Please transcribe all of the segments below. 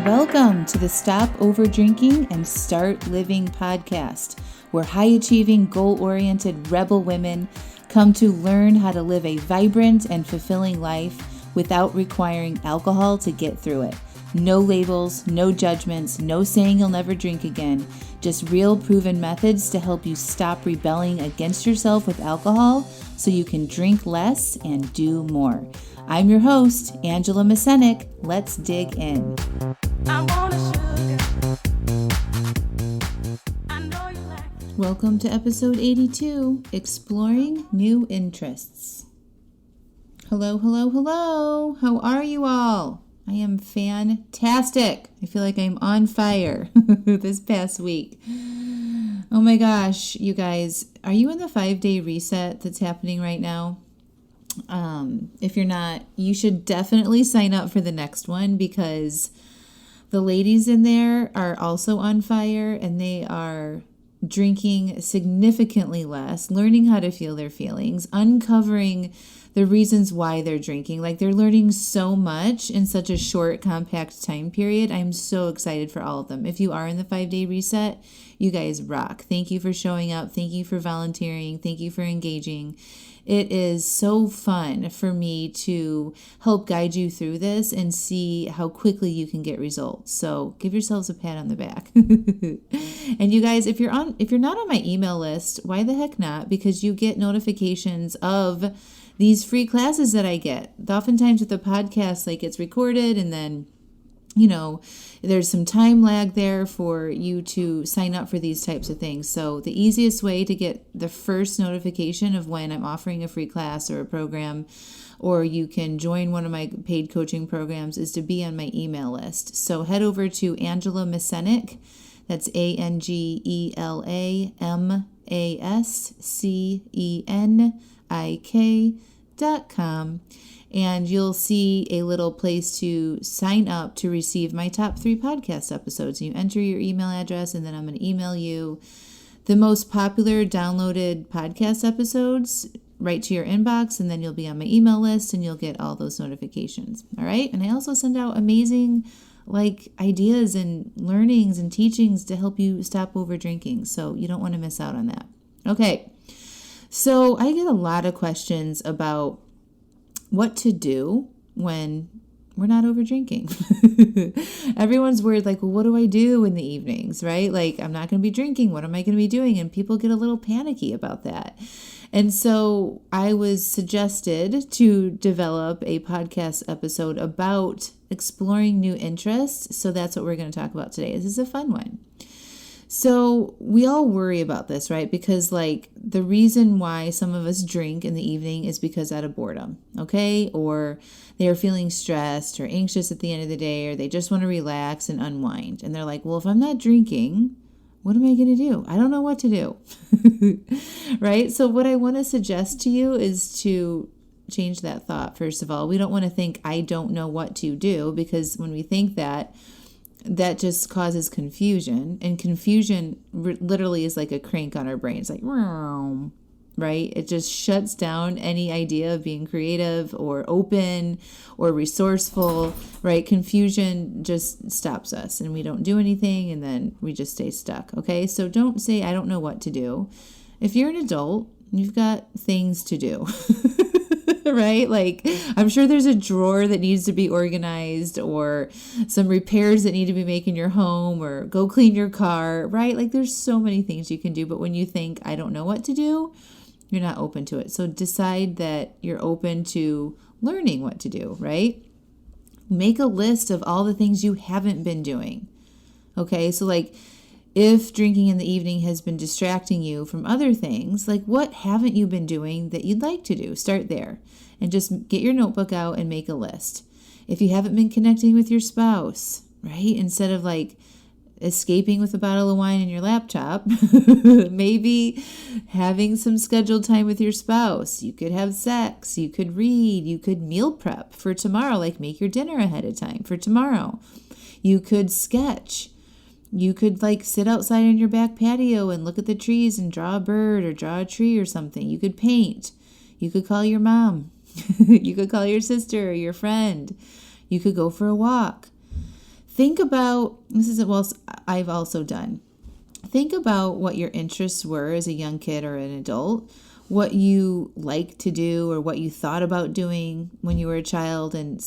Welcome to the Stop Overdrinking and Start Living podcast, where high-achieving, goal-oriented rebel women come to learn how to live a vibrant and fulfilling life without requiring alcohol to get through it. No labels, no judgments, no saying you'll never drink again. Just real proven methods to help you stop rebelling against yourself with alcohol so you can drink less and do more. I'm your host, Angela Mascenik. Let's dig in. Welcome to episode 82, Exploring New Interests. Hello, hello, hello. How are you all? I am fantastic. I feel like I'm on fire this past week. Oh my gosh, you guys, are you in the 5-day reset that's happening right now? If you're not, you should definitely sign up for the next one because the ladies in there are also on fire and they are drinking significantly less, learning how to feel their feelings, uncovering the reasons why they're drinking. Like, they're learning so much in such a short, compact time period. I'm so excited for all of them. If you are in the 5-day reset, you guys rock. Thank you for showing up. Thank you for volunteering. Thank you for engaging. It is so fun for me to help guide you through this and see how quickly you can get results. So give yourselves a pat on the back. And you guys, if you're not on my email list, why the heck not? Because you get notifications of these free classes that I get. Oftentimes with the podcast, like, it's recorded and then, you know, there's some time lag there for you to sign up for these types of things. So the easiest way to get the first notification of when I'm offering a free class or a program, or you can join one of my paid coaching programs, is to be on my email list. So head over to Angela Mascenik. That's AngelaMascenik.com. And you'll see a little place to sign up to receive my top 3 podcast episodes. You enter your email address, and then I'm going to email you the most popular downloaded podcast episodes right to your inbox, and then you'll be on my email list, and you'll get all those notifications. All right? And I also send out amazing ideas and learnings and teachings to help you stop over drinking. So you don't want to miss out on that. Okay. So I get a lot of questions about what to do when we're not over drinking. Everyone's worried, like, well, what do I do in the evenings, right? Like, I'm not going to be drinking. What am I going to be doing? And people get a little panicky about that. And so I was suggested to develop a podcast episode about exploring new interests. So that's what we're going to talk about today. This is a fun one. So we all worry about this, right? Because, like, the reason why some of us drink in the evening is because out of boredom, okay? Or they are feeling stressed or anxious at the end of the day, or they just want to relax and unwind. And they're like, well, if I'm not drinking, what am I going to do? I don't know what to do, right? So what I want to suggest to you is to change that thought. First of all, we don't want to think, I don't know what to do, because when we think that just causes confusion, and confusion literally is like a crank on our brain. It's like, right? It just shuts down any idea of being creative or open or resourceful, right? Confusion just stops us and we don't do anything, and then we just stay stuck, okay? So don't say, I don't know what to do. If you're an adult, you've got things to do. Right? Like, I'm sure there's a drawer that needs to be organized, or some repairs that need to be made in your home, or go clean your car, right? Like, there's so many things you can do. But when you think, I don't know what to do, you're not open to it. So decide that you're open to learning what to do, right? Make a list of all the things you haven't been doing. Okay? So, like, if drinking in the evening has been distracting you from other things, like, what haven't you been doing that you'd like to do? Start there and just get your notebook out and make a list. If you haven't been connecting with your spouse, right? Instead of like escaping with a bottle of wine in your laptop, maybe having some scheduled time with your spouse. You could have sex, you could read, you could meal prep for tomorrow, like make your dinner ahead of time for tomorrow. You could sketch. You could like sit outside on your back patio and look at the trees and draw a bird or draw a tree or something. You could paint. You could call your mom. You could call your sister or your friend. You could go for a walk. Think about, this is what I've also done. Think about what your interests were as a young kid or an adult, what you like to do or what you thought about doing when you were a child, and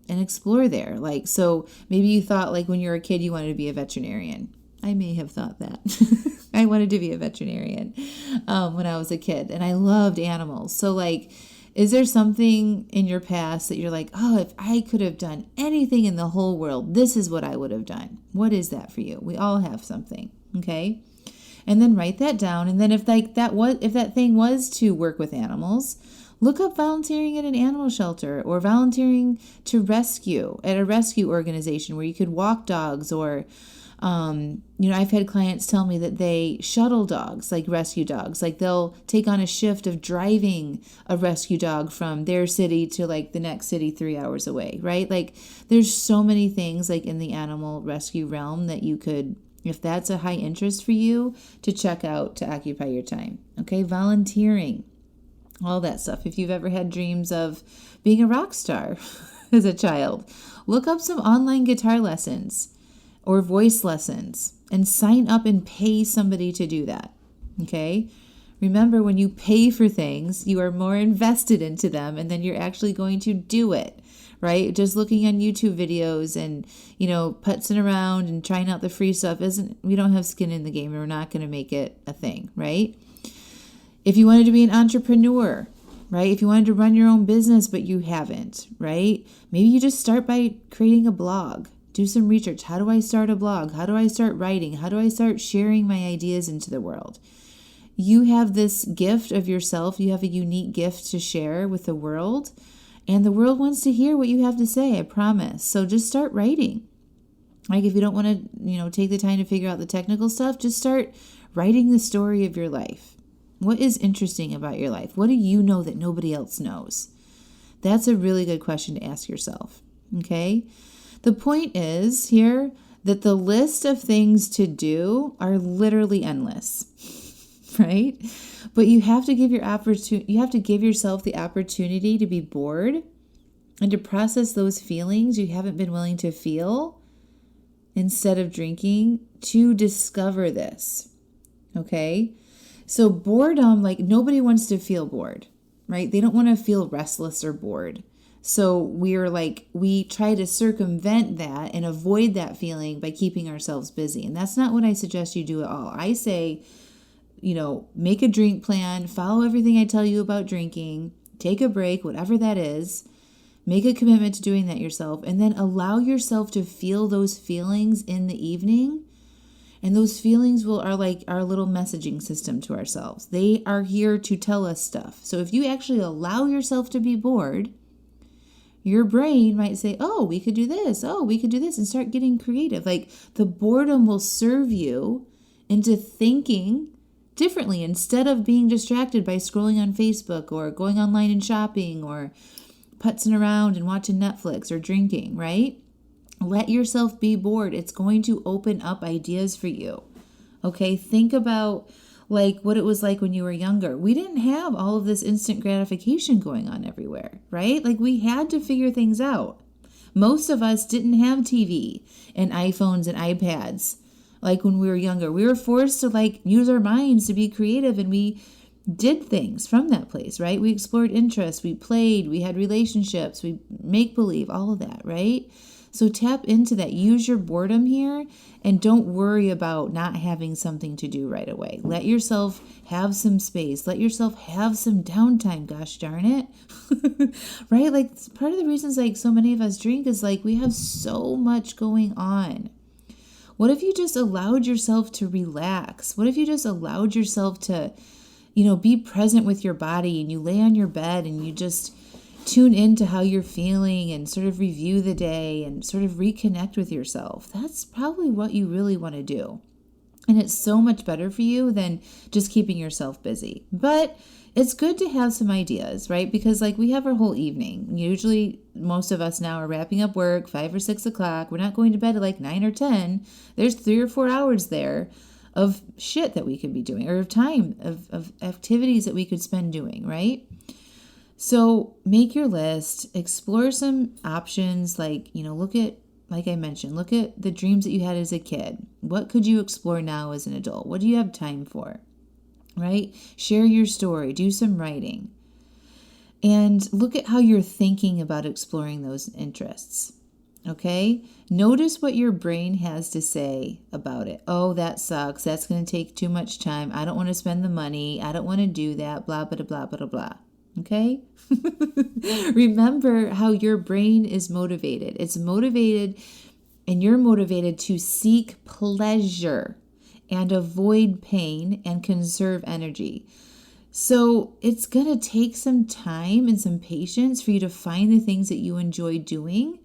explore there. Like, so maybe you thought, like, when you were a kid you wanted to be a veterinarian. I may have thought that. I wanted to be a veterinarian when I was a kid, and I loved animals. So, like, is there something in your past that you're like, oh, if I could have done anything in the whole world, this is what I would have done? What is that for you? We all have something, okay? And then write that down. And then if that thing was to work with animals, look up volunteering at an animal shelter or volunteering to rescue at a rescue organization where you could walk dogs, or I've had clients tell me that they shuttle dogs, like rescue dogs. Like, they'll take on a shift of driving a rescue dog from their city to, like, the next city 3 hours away, right? Like, there's so many things, like, in the animal rescue realm that you could, if that's a high interest for you, to check out to occupy your time. Okay, volunteering, all that stuff. If you've ever had dreams of being a rock star as a child, look up some online guitar lessons or voice lessons and sign up and pay somebody to do that. Okay? Remember, when you pay for things, you are more invested into them, and then you're actually going to do it, right? Just looking on YouTube videos and, putzing around and trying out the free stuff we don't have skin in the game, and we're not going to make it a thing, right? If you wanted to be an entrepreneur, right? If you wanted to run your own business, but you haven't, right? Maybe you just start by creating a blog. Do some research. How do I start a blog? How do I start writing? How do I start sharing my ideas into the world? You have this gift of yourself. You have a unique gift to share with the world, and the world wants to hear what you have to say, I promise. So just start writing. Like, if you don't want to, take the time to figure out the technical stuff, just start writing the story of your life. What is interesting about your life? What do you know that nobody else knows? That's a really good question to ask yourself, okay? The point is here that the list of things to do are literally endless, right? But you have to give yourself the opportunity to be bored and to process those feelings you haven't been willing to feel instead of drinking, to discover this, okay? So boredom, like, nobody wants to feel bored, right? They don't want to feel restless or bored. So we try to circumvent that and avoid that feeling by keeping ourselves busy. And that's not what I suggest you do at all. I say, make a drink plan, follow everything I tell you about drinking, take a break, whatever that is, make a commitment to doing that yourself, and then allow yourself to feel those feelings in the evening. And those feelings are like our little messaging system to ourselves. They are here to tell us stuff. So if you actually allow yourself to be bored, your brain might say, oh, we could do this. Oh, we could do this, and start getting creative. Like, the boredom will serve you into thinking differently instead of being distracted by scrolling on Facebook or going online and shopping or putzing around and watching Netflix or drinking, right? Let yourself be bored. It's going to open up ideas for you. Okay, think about like what it was like when you were younger. We didn't have all of this instant gratification going on everywhere, right? Like, we had to figure things out. Most of us didn't have TV and iPhones and iPads like when we were younger. We were forced to use our minds to be creative, and we did things from that place, right? We explored interests, we played, we had relationships, we make believe, all of that, right? So tap into that. Use your boredom here, and don't worry about not having something to do right away. Let yourself have some space. Let yourself have some downtime, gosh darn it. Right? Like, part of the reasons so many of us drink is we have so much going on. What if you just allowed yourself to relax? What if you just allowed yourself to, be present with your body, and you lay on your bed and you just tune into how you're feeling and sort of review the day and sort of reconnect with yourself? That's probably what you really want to do. And it's so much better for you than just keeping yourself busy. But it's good to have some ideas, right? Because we have our whole evening. Usually most of us now are wrapping up work 5 or 6 o'clock. We're not going to bed at 9 or 10. There's 3 or 4 hours there of shit that we could be doing, or of time, of activities that we could spend doing, right? So make your list, explore some options, look at like I mentioned, look at the dreams that you had as a kid. What could you explore now as an adult? What do you have time for? Right? Share your story. Do some writing. And look at how you're thinking about exploring those interests. Okay? Notice what your brain has to say about it. Oh, that sucks. That's going to take too much time. I don't want to spend the money. I don't want to do that. Blah, blah, blah, blah, blah. Okay? Remember how your brain is motivated. It's motivated, and you're motivated to seek pleasure and avoid pain and conserve energy. So it's going to take some time and some patience for you to find the things that you enjoy doing.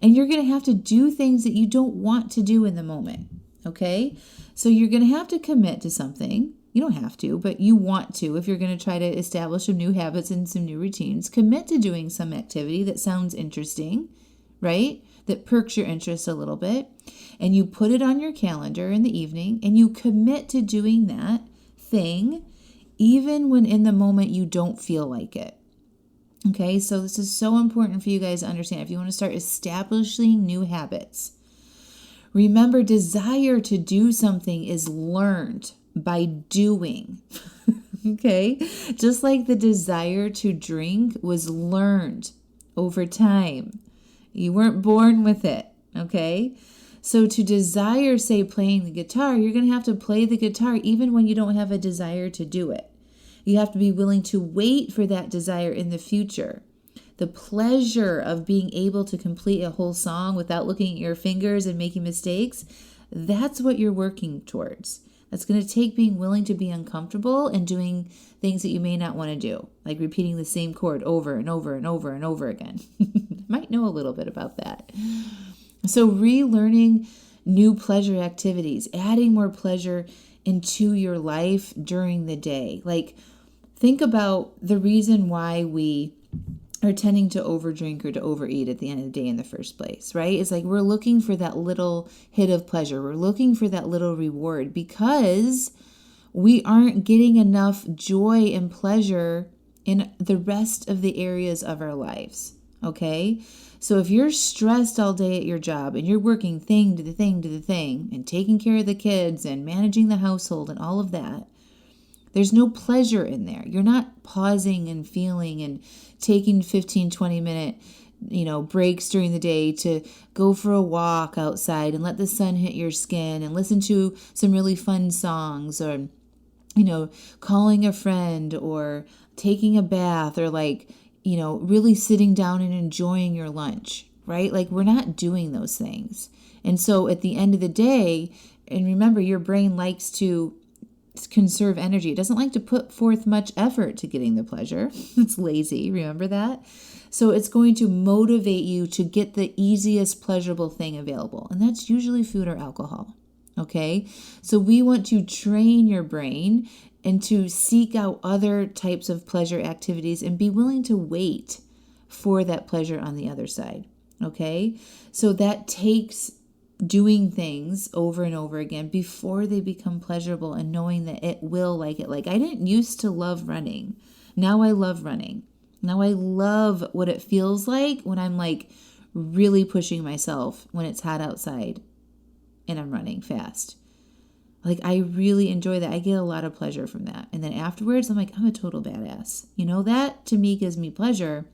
And you're going to have to do things that you don't want to do in the moment. Okay? So you're going to have to commit to something. You don't have to, but you want to. If you're going to try to establish some new habits and some new routines, commit to doing some activity that sounds interesting, right? That perks your interest a little bit. And you put it on your calendar in the evening and you commit to doing that thing even when in the moment you don't feel like it. Okay, so this is so important for you guys to understand. If you want to start establishing new habits, remember, desire to do something is learned by doing. Okay, just like the desire to drink was learned over time. You weren't born with it. Okay, so to desire, say, playing the guitar, you're going to have to play the guitar even when you don't have a desire to do it. You have to be willing to wait for that desire in the future. The pleasure of being able to complete a whole song without looking at your fingers and making mistakes, that's what you're working towards. That's going to take being willing to be uncomfortable and doing things that you may not want to do, like repeating the same chord over and over and over and over again. Might know a little bit about that. So relearning new pleasure activities, adding more pleasure into your life during the day. Like, think about the reason why we are tending to overdrink or to overeat at the end of the day in the first place, right? It's like we're looking for that little hit of pleasure. We're looking for that little reward because we aren't getting enough joy and pleasure in the rest of the areas of our lives, okay? So if you're stressed all day at your job and you're working thing to the thing to the thing and taking care of the kids and managing the household and all of that, there's no pleasure in there. You're not pausing and feeling and taking 15, 20-minute, breaks during the day to go for a walk outside and let the sun hit your skin and listen to some really fun songs, or, calling a friend or taking a bath, or really sitting down and enjoying your lunch, right? Like, we're not doing those things. And so at the end of the day, and remember, your brain likes to conserve energy. It doesn't like to put forth much effort to getting the pleasure. It's lazy. Remember that? So it's going to motivate you to get the easiest pleasurable thing available. And that's usually food or alcohol. Okay? So we want to train your brain and to seek out other types of pleasure activities and be willing to wait for that pleasure on the other side. Okay? So that takes doing things over and over again before they become pleasurable and knowing that it will like it. Like, I didn't used to love running. Now I love running. Now I love what it feels like when I'm really pushing myself when it's hot outside and I'm running fast. I really enjoy that. I get a lot of pleasure from that. And then afterwards, I'm a total badass. That to me gives me pleasure.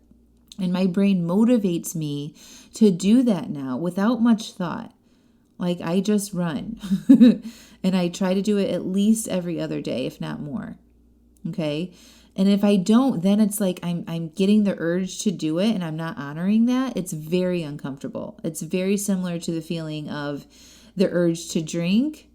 And my brain motivates me to do that now without much thought. I just run. And I try to do it at least every other day, if not more. Okay? And if I don't, then it's I'm getting the urge to do it and I'm not honoring that. It's very uncomfortable. It's very similar to the feeling of the urge to drink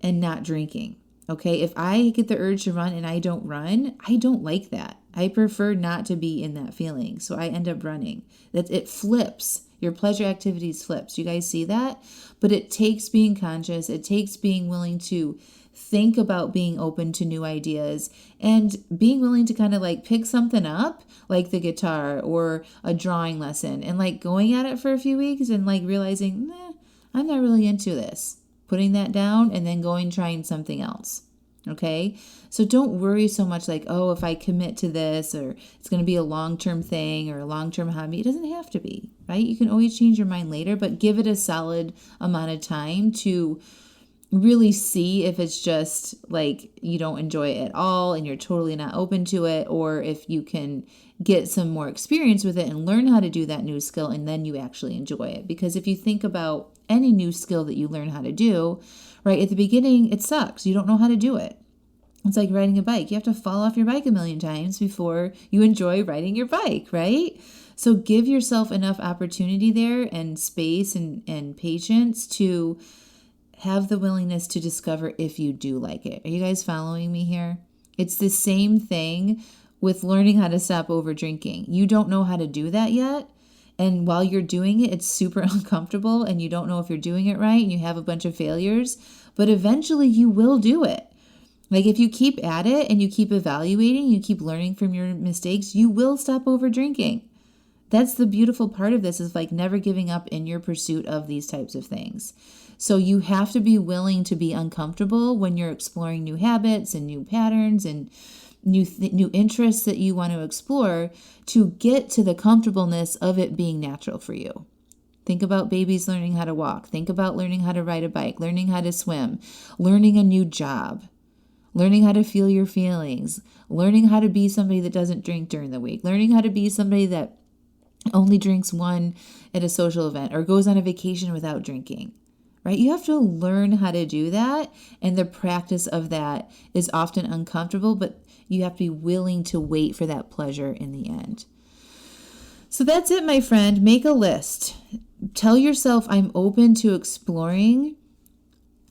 and not drinking. Okay? If I get the urge to run and I don't run, I don't like that. I prefer not to be in that feeling. So I end up running. It flips. Your pleasure activities flips. You guys see that? But it takes being conscious. It takes being willing to think about being open to new ideas and being willing to kind of pick something up, like the guitar or a drawing lesson, and going at it for a few weeks and realizing, I'm not really into this. Putting that down and then trying something else. Okay. So don't worry so much like, oh, if I commit to this, or it's going to be a long-term thing or a long-term hobby. It doesn't have to be, right? You can always change your mind later, but give it a solid amount of time to really see if it's just like you don't enjoy it at all and you're totally not open to it, or if you can get some more experience with it and learn how to do that new skill and then you actually enjoy it. Because if you think about any new skill that you learn how to do, right, at the beginning, it sucks. You don't know how to do it. It's like riding a bike. You have to fall off your bike a million times before you enjoy riding your bike, right? So give yourself enough opportunity there and space and patience to have the willingness to discover if you do like it. Are you guys following me here? It's the same thing with learning how to stop over drinking. You don't know how to do that yet. And while you're doing it, it's super uncomfortable and you don't know if you're doing it right and you have a bunch of failures, but eventually you will do it. Like if you keep at it and you keep evaluating, you keep learning from your mistakes, you will stop over drinking. That's the beautiful part of this, is like never giving up in your pursuit of these types of things. So you have to be willing to be uncomfortable when you're exploring new habits and new patterns and new interests that you want to explore to get to the comfortableness of it being natural for you. Think about babies learning how to walk. Think about learning how to ride a bike, learning how to swim, learning a new job, learning how to feel your feelings, learning how to be somebody that doesn't drink during the week, learning how to be somebody that only drinks one at a social event or goes on a vacation without drinking. Right? You have to learn how to do that. And the practice of that is often uncomfortable, but you have to be willing to wait for that pleasure in the end. So that's it, my friend. Make a list. Tell yourself, I'm open to exploring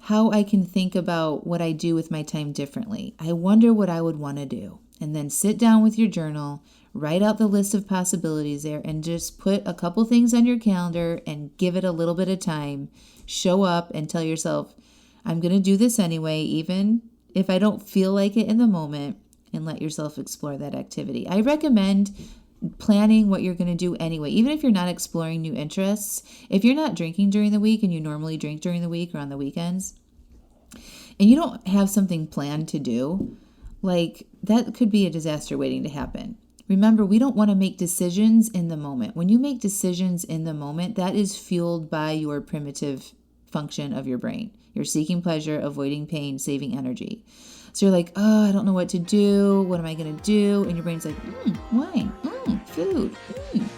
how I can think about what I do with my time differently. I wonder what I would want to do. And then sit down with your journal, write out the list of possibilities there, and just put a couple things on your calendar and give it a little bit of time. Show up and tell yourself, I'm going to do this anyway, even if I don't feel like it in the moment, and let yourself explore that activity. I recommend planning what you're going to do anyway, even if you're not exploring new interests. If you're not drinking during the week and you normally drink during the week or on the weekends, and you don't have something planned to do, like that could be a disaster waiting to happen. Remember, we don't want to make decisions in the moment. When you make decisions in the moment, that is fueled by your primitive function of your brain. You're seeking pleasure, avoiding pain, saving energy. So you're like, oh, I don't know what to do. What am I going to do? And your brain's like, wine, food,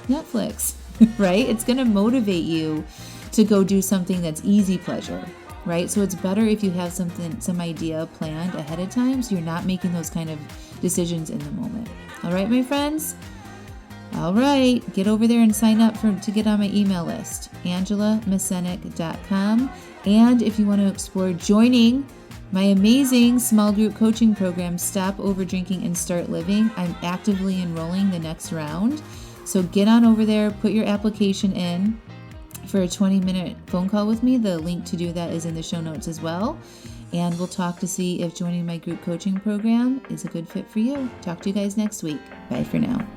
Netflix, right? It's going to motivate you to go do something that's easy pleasure, right? So it's better if you have some idea planned ahead of time, so you're not making those kind of decisions in the moment. All right, my friends? All right, get over there and sign up to get on my email list, AngelaMascenik.com. And if you want to explore joining my amazing small group coaching program, Stop Overdrinking and Start Living, I'm actively enrolling the next round. So get on over there, put your application in for a 20-minute phone call with me. The link to do that is in the show notes as well. And we'll talk to see if joining my group coaching program is a good fit for you. Talk to you guys next week. Bye for now.